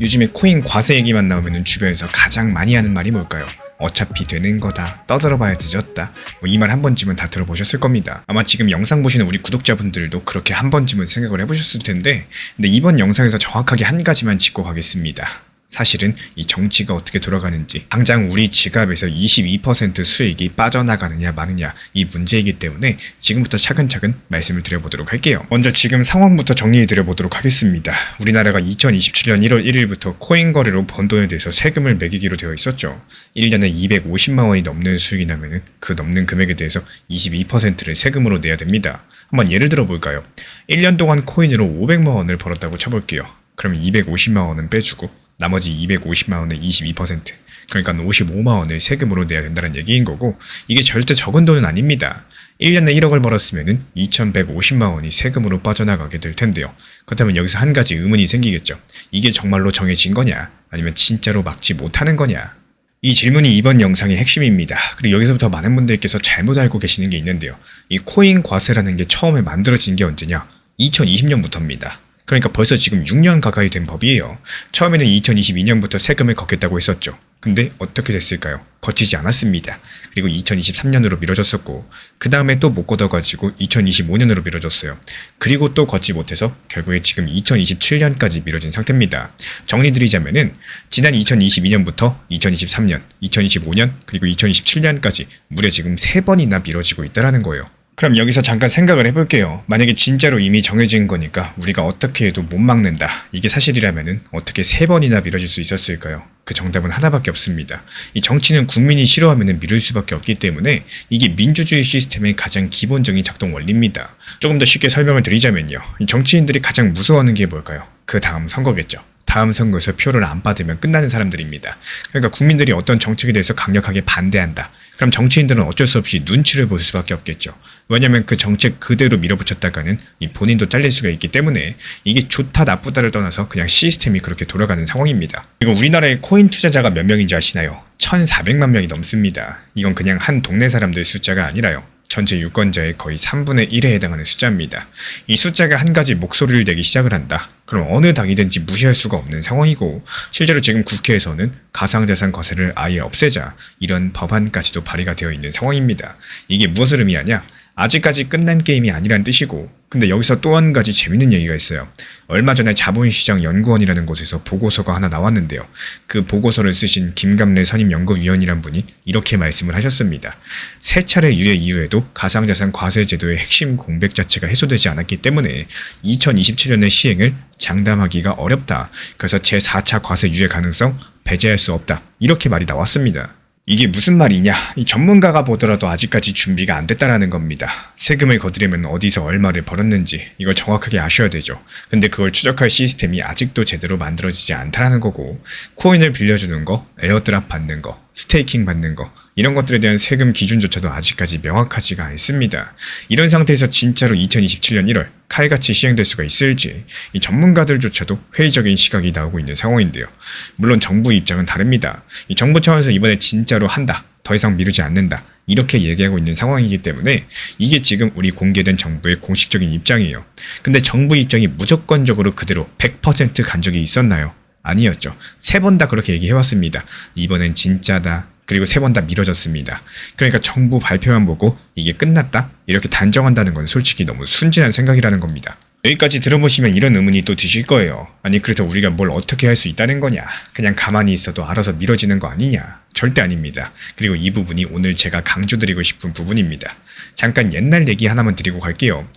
요즘에 코인 과세 얘기만 나오면 주변에서 가장 많이 하는 말이 뭘까요? 어차피 되는 거다, 떠들어봐야 늦었다, 이 말 한 번쯤은 다 들어보셨을 겁니다. 아마 지금 영상 보시는 우리 구독자분들도 그렇게 한 번쯤은 생각을 해보셨을 텐데, 근데 이번 영상에서 정확하게 한 가지만 짚고 가겠습니다. 사실은 이 정치가 어떻게 돌아가는지, 당장 우리 지갑에서 22% 수익이 빠져나가느냐 마느냐 이 문제이기 때문에 지금부터 차근차근 말씀을 드려보도록 할게요. 먼저 지금 상황부터 정리해드려보도록 하겠습니다. 우리나라가 2027년 1월 1일부터 코인 거래로 번 돈에 대해서 세금을 매기기로 되어 있었죠. 1년에 250만 원이 넘는 수익이 나면 그 넘는 금액에 대해서 22%를 세금으로 내야 됩니다. 한번 예를 들어 볼까요? 1년 동안 코인으로 500만 원을 벌었다고 쳐볼게요. 그러면 250만 원은 빼주고 나머지 250만 원의 22%, 그러니까 55만 원을 세금으로 내야 된다는 얘기인 거고, 이게 절대 적은 돈은 아닙니다. 1년에 1억을 벌었으면 2150만 원이 세금으로 빠져나가게 될 텐데요. 그렇다면 여기서 한 가지 의문이 생기겠죠. 이게 정말로 정해진 거냐, 아니면 진짜로 막지 못하는 거냐? 이 질문이 이번 영상의 핵심입니다. 그리고 여기서부터 많은 분들께서 잘못 알고 계시는 게 있는데요. 이 코인 과세라는 게 처음에 만들어진 게 언제냐? 2020년부터입니다. 그러니까 벌써 지금 6년 가까이 된 법이에요. 처음에는 2022년부터 세금을 걷겠다고 했었죠. 근데 어떻게 됐을까요? 거치지 않았습니다. 그리고 2023년으로 미뤄졌었고, 그 다음에 또 못 걷어가지고 2025년으로 미뤄졌어요. 그리고 또 걷지 못해서 결국에 지금 2027년까지 미뤄진 상태입니다. 정리드리자면은 지난 2022년부터 2023년, 2025년, 그리고 2027년까지 무려 지금 3번이나 미뤄지고 있다는 거예요. 그럼 여기서 잠깐 생각을 해볼게요. 만약에 진짜로 이미 정해진 거니까 우리가 어떻게 해도 못 막는다, 이게 사실이라면은 어떻게 3번이나 미뤄질 수 있었을까요? 그 정답은 하나밖에 없습니다. 이 정치는 국민이 싫어하면 미룰 수밖에 없기 때문에 이게 민주주의 시스템의 가장 기본적인 작동 원리입니다. 조금 더 쉽게 설명을 드리자면요, 이 정치인들이 가장 무서워하는 게 뭘까요? 그 다음 선거겠죠. 다음 선거에서 표를 안 받으면 끝나는 사람들입니다. 그러니까 국민들이 어떤 정책에 대해서 강력하게 반대한다. 그럼 정치인들은 어쩔 수 없이 눈치를 볼 수밖에 없겠죠. 왜냐하면 그 정책 그대로 밀어붙였다가는 이 본인도 잘릴 수가 있기 때문에 이게 좋다 나쁘다를 떠나서 그냥 시스템이 그렇게 돌아가는 상황입니다. 그리고 우리나라의 코인 투자자가 몇 명인지 아시나요? 1400만 명이 넘습니다. 이건 그냥 한 동네 사람들 숫자가 아니라요, 전체 유권자의 거의 3분의 1에 해당하는 숫자입니다. 이 숫자가 한 가지 목소리를 내기 시작을 한다. 그럼 어느 당이든지 무시할 수가 없는 상황이고, 실제로 지금 국회에서는 가상자산 과세를 아예 없애자 이런 법안까지도 발의가 되어 있는 상황입니다. 이게 무엇을 의미하냐? 아직까지 끝난 게임이 아니란 뜻이고, 근데 여기서 또 한 가지 재밌는 얘기가 있어요. 얼마 전에 자본시장연구원이라는 곳에서 보고서가 하나 나왔는데요. 그 보고서를 쓰신 김갑래 선임연구위원이란 분이 이렇게 말씀을 하셨습니다. 3차례 유예 이후에도 가상자산 과세 제도의 핵심 공백 자체가 해소되지 않았기 때문에 2027년의 시행을 장담하기가 어렵다. 그래서 제4차 과세 유예 가능성 배제할 수 없다. 이렇게 말이 나왔습니다. 이게 무슨 말이냐? 이 전문가가 보더라도 아직까지 준비가 안 됐다라는 겁니다. 세금을 거두려면 어디서 얼마를 벌었는지 이걸 정확하게 아셔야 되죠. 근데 그걸 추적할 시스템이 아직도 제대로 만들어지지 않다라는 거고, 코인을 빌려주는 거, 에어드랍 받는 거, 스테이킹 받는 거, 이런 것들에 대한 세금 기준조차도 아직까지 명확하지가 않습니다. 이런 상태에서 진짜로 2027년 1월 칼같이 시행될 수가 있을지 이 전문가들조차도 회의적인 시각이 나오고 있는 상황인데요. 물론 정부 입장은 다릅니다. 이 정부 차원에서 이번에 진짜로 한다, 더 이상 미루지 않는다, 이렇게 얘기하고 있는 상황이기 때문에 이게 지금 우리 공개된 정부의 공식적인 입장이에요. 근데 정부 입장이 무조건적으로 그대로 100% 간 적이 있었나요? 아니었죠. 3번 다 그렇게 얘기해왔습니다. 이번엔 진짜다, 그리고 3번 다 미뤄졌습니다. 그러니까 정부 발표만 보고 이게 끝났다, 이렇게 단정한다는 건 솔직히 너무 순진한 생각이라는 겁니다. 여기까지 들어보시면 이런 의문이 또 드실 거예요. 아니 그래서 우리가 뭘 어떻게 할 수 있다는 거냐? 그냥 가만히 있어도 알아서 미뤄지는 거 아니냐? 절대 아닙니다. 그리고 이 부분이 오늘 제가 강조드리고 싶은 부분입니다. 잠깐 옛날 얘기 하나만 드리고 갈게요.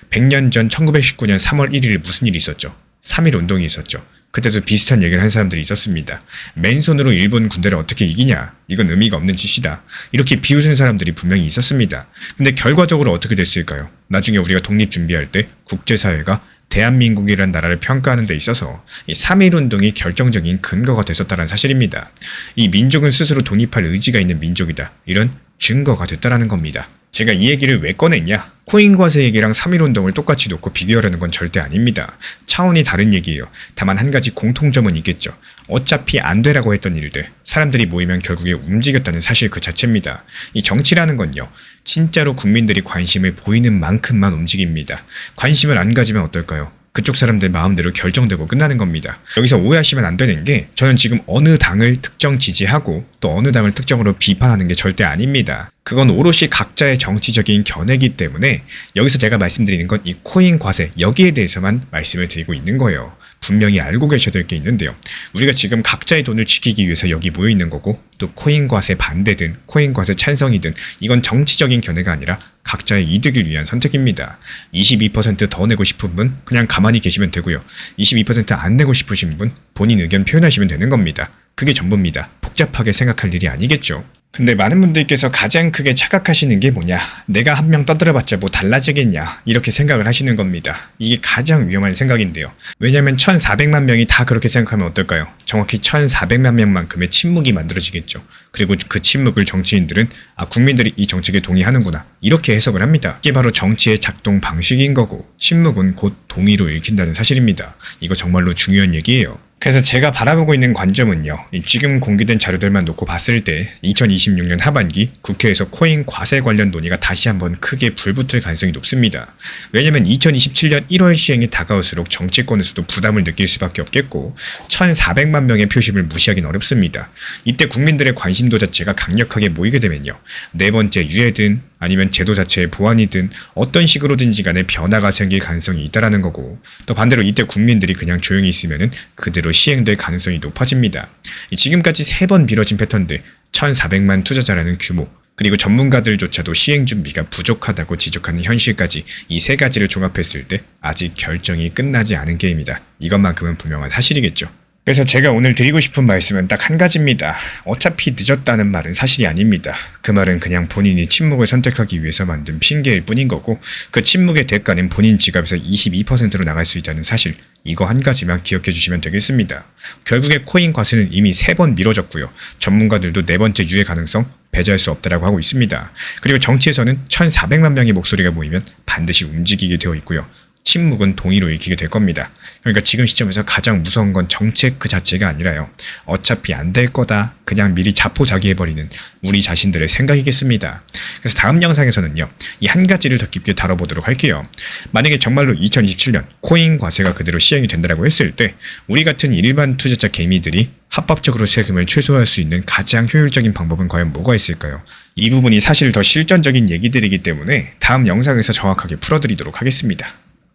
100년 전 1919년 3월 1일 무슨 일이 있었죠? 3.1 운동이 있었죠. 그때도 비슷한 얘기를 한 사람들이 있었습니다. 맨손으로 일본 군대를 어떻게 이기냐? 이건 의미가 없는 짓이다. 이렇게 비웃은 사람들이 분명히 있었습니다. 근데 결과적으로 어떻게 됐을까요? 나중에 우리가 독립 준비할 때 국제사회가 대한민국이라는 나라를 평가하는 데 있어서 이 3.1 운동이 결정적인 근거가 됐었다는 사실입니다. 이 민족은 스스로 독립할 의지가 있는 민족이다, 이런 증거가 됐다라는 겁니다. 제가 이 얘기를 왜 꺼냈냐? 코인 과세 얘기랑 3.1 운동을 똑같이 놓고 비교하려는 건 절대 아닙니다. 차원이 다른 얘기예요. 다만 한 가지 공통점은 있겠죠. 어차피 안 되라고 했던 일들, 사람들이 모이면 결국에 움직였다는 사실 그 자체입니다. 이 정치라는 건요, 진짜로 국민들이 관심을 보이는 만큼만 움직입니다. 관심을 안 가지면 어떨까요? 그쪽 사람들 마음대로 결정되고 끝나는 겁니다. 여기서 오해하시면 안 되는 게 저는 지금 어느 당을 특정 지지하고 또 어느 당을 특정으로 비판하는 게 절대 아닙니다. 그건 오롯이 각자의 정치적인 견해이기 때문에 여기서 제가 말씀드리는 건 이 코인 과세 여기에 대해서만 말씀을 드리고 있는 거예요. 분명히 알고 계셔야 될 게 있는데요. 우리가 지금 각자의 돈을 지키기 위해서 여기 모여 있는 거고 또 코인 과세 반대든 코인 과세 찬성이든 이건 정치적인 견해가 아니라 각자의 이득을 위한 선택입니다. 22%더 내고 싶은 분 그냥 가만히 계시면 되고요. 22%안 내고 싶으신 분 본인 의견 표현하시면 되는 겁니다. 그게 전부입니다. 복잡하게 생각할 일이 아니겠죠. 근데 많은 분들께서 가장 크게 착각하시는 게 뭐냐, 내가 한 명 떠들어봤자 뭐 달라지겠냐 이렇게 생각을 하시는 겁니다. 이게 가장 위험한 생각인데요. 왜냐면 1400만 명이 다 그렇게 생각하면 어떨까요? 정확히 1400만 명만큼의 침묵이 만들어지겠죠. 그리고 그 침묵을 정치인들은 국민들이 이 정책에 동의하는구나 이렇게 해석을 합니다. 이게 바로 정치의 작동 방식인 거고 침묵은 곧 동의로 읽힌다는 사실입니다. 이거 정말로 중요한 얘기예요. 그래서 제가 바라보고 있는 관점은요. 지금 공개된 자료들만 놓고 봤을 때 2026년 하반기 국회에서 코인 과세 관련 논의가 다시 한번 크게 불붙을 가능성이 높습니다. 왜냐면 2027년 1월 시행이 다가올수록 정치권에서도 부담을 느낄 수밖에 없겠고 1400만 명의 표심을 무시하기는 어렵습니다. 이때 국민들의 관심도 자체가 강력하게 모이게 되면요. 네 번째 유예든 아니면 제도 자체의 보완이든 어떤 식으로든지 간에 변화가 생길 가능성이 있다라는 거고 또 반대로 이때 국민들이 그냥 조용히 있으면은 그대로 시행될 가능성이 높아집니다. 지금까지 3번 미뤄진 패턴들 1400만 투자자라는 규모 그리고 전문가들조차도 시행 준비가 부족하다고 지적하는 현실까지 이 세 가지를 종합했을 때 아직 결정이 끝나지 않은 게임이다. 이것만큼은 분명한 사실이겠죠. 그래서 제가 오늘 드리고 싶은 말씀은 딱 한 가지입니다. 어차피 늦었다는 말은 사실이 아닙니다. 그 말은 그냥 본인이 침묵을 선택하기 위해서 만든 핑계일 뿐인 거고 그 침묵의 대가는 본인 지갑에서 22%로 나갈 수 있다는 사실 이거 한 가지만 기억해 주시면 되겠습니다. 결국에 코인 과세는 이미 3번 미뤄졌고요. 전문가들도 4번째 유예 가능성 배제할 수 없다라고 하고 있습니다. 그리고 정치에서는 1400만 명의 목소리가 모이면 반드시 움직이게 되어 있고요. 침묵은 동의로 읽히게 될 겁니다. 그러니까 지금 시점에서 가장 무서운 건 정책 그 자체가 아니라요. 어차피 안 될 거다. 그냥 미리 자포자기해버리는 우리 자신들의 생각이겠습니다. 그래서 다음 영상에서는요. 이 한 가지를 더 깊게 다뤄보도록 할게요. 만약에 정말로 2027년 코인 과세가 그대로 시행이 된다고 했을 때 우리 같은 일반 투자자 개미들이 합법적으로 세금을 최소화할 수 있는 가장 효율적인 방법은 과연 뭐가 있을까요? 이 부분이 사실 더 실전적인 얘기들이기 때문에 다음 영상에서 정확하게 풀어드리도록 하겠습니다.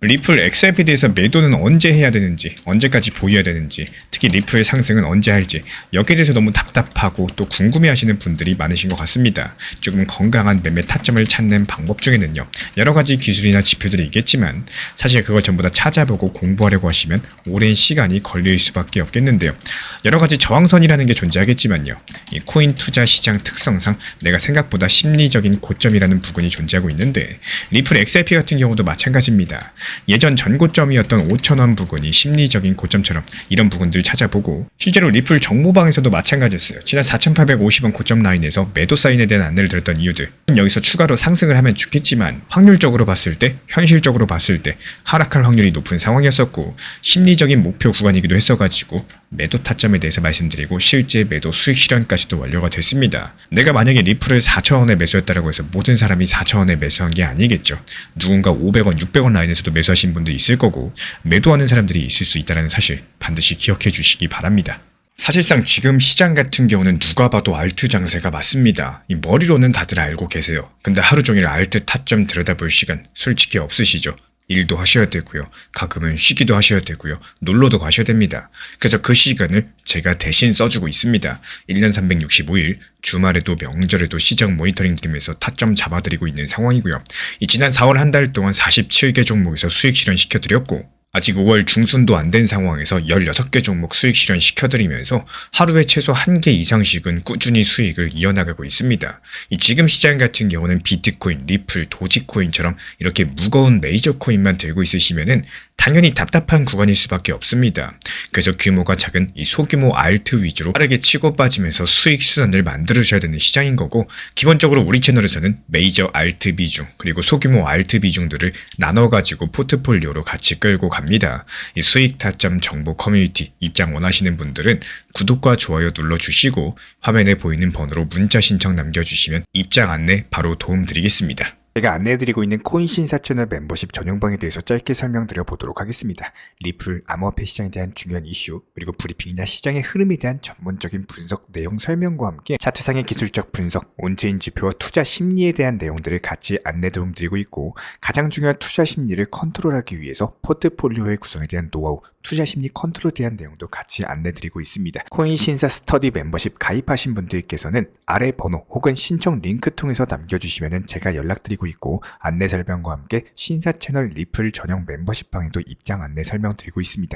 리플 XRP에 대해서 매도는 언제 해야 되는지, 언제까지 보여야 되는지, 특히 리플 상승은 언제 할지 여기에 대해서 너무 답답하고 또 궁금해하시는 분들이 많으신 것 같습니다. 조금 건강한 매매 타점을 찾는 방법 중에는요. 여러 가지 기술이나 지표들이 있겠지만 사실 그걸 전부 다 찾아보고 공부하려고 하시면 오랜 시간이 걸릴 수밖에 없겠는데요. 여러 가지 저항선이라는 게 존재하겠지만요. 이 코인 투자 시장 특성상 내가 생각보다 심리적인 고점이라는 부분이 존재하고 있는데 리플 XRP 같은 경우도 마찬가지입니다. 예전 전고점이었던 5,000원 부근이 심리적인 고점처럼 이런 부분들을 찾아보고 실제로 리플 정보방에서도 마찬가지였어요. 지난 4,850원 고점 라인에서 매도 사인에 대한 안내를 드렸던 이유들 여기서 추가로 상승을 하면 좋겠지만 확률적으로 봤을 때 현실적으로 봤을 때 하락할 확률이 높은 상황이었었고 심리적인 목표 구간이기도 했어가지고 매도 타점에 대해서 말씀드리고 실제 매도 수익 실현까지도 완료가 됐습니다. 내가 만약에 리플을 4,000원에 매수했다고 해서 모든 사람이 4,000원에 매수한 게 아니겠죠. 누군가 500원, 600원 라인에서도 매수하신 분들이 있을 거고 매도하는 사람들이 있을 수 있다는 사실 반드시 기억해 주시기 바랍니다. 사실상 지금 시장 같은 경우는 누가 봐도 알트 장세가 맞습니다. 이 머리로는 다들 알고 계세요. 근데 하루 종일 알트 타점 들여다볼 시간 솔직히 없으시죠? 일도 하셔야 되고요. 가끔은 쉬기도 하셔야 되고요. 놀러도 가셔야 됩니다. 그래서 그 시간을 제가 대신 써주고 있습니다. 1년 365일 주말에도 명절에도 시장 모니터링 팀에서 타점 잡아드리고 있는 상황이고요. 이 지난 4월 한 달 동안 47개 종목에서 수익 실현시켜드렸고 아직 5월 중순도 안 된 상황에서 16개 종목 수익 실현 시켜드리면서 하루에 최소 1개 이상씩은 꾸준히 수익을 이어나가고 있습니다. 이 지금 시장 같은 경우는 비트코인, 리플, 도지코인처럼 이렇게 무거운 메이저 코인만 들고 있으시면은 당연히 답답한 구간일 수밖에 없습니다. 그래서 규모가 작은 이 소규모 알트 위주로 빠르게 치고 빠지면서 수익 수단을 만들으셔야 되는 시장인 거고 기본적으로 우리 채널에서는 메이저 알트 비중 그리고 소규모 알트 비중들을 나눠가지고 포트폴리오로 같이 끌고 갑니다. 이 수익 타점 정보 커뮤니티 입장 원하시는 분들은 구독과 좋아요 눌러주시고 화면에 보이는 번호로 문자 신청 남겨주시면 입장 안내 바로 도움드리겠습니다. 제가 안내해드리고 있는 코인 신사 채널 멤버십 전용방에 대해서 짧게 설명드려 보도록 하겠습니다. 리플, 암호화폐 시장에 대한 중요한 이슈, 그리고 브리핑이나 시장의 흐름에 대한 전문적인 분석 내용 설명과 함께 차트상의 기술적 분석, 온체인 지표와 투자 심리에 대한 내용들을 같이 안내 도움드리고 있고, 가장 중요한 투자 심리를 컨트롤하기 위해서 포트폴리오의 구성에 대한 노하우, 투자 심리 컨트롤에 대한 내용도 같이 안내드리고 있습니다. 코인 신사 스터디 멤버십 가입하신 분들께서는 아래 번호 혹은 신청 링크 통해서 남겨주시면 제가 연락드리고 있고, 안내 설명과 함께 신사 채널 리플 전용 멤버십 방에도 입장 안내 설명드리고 있습니다.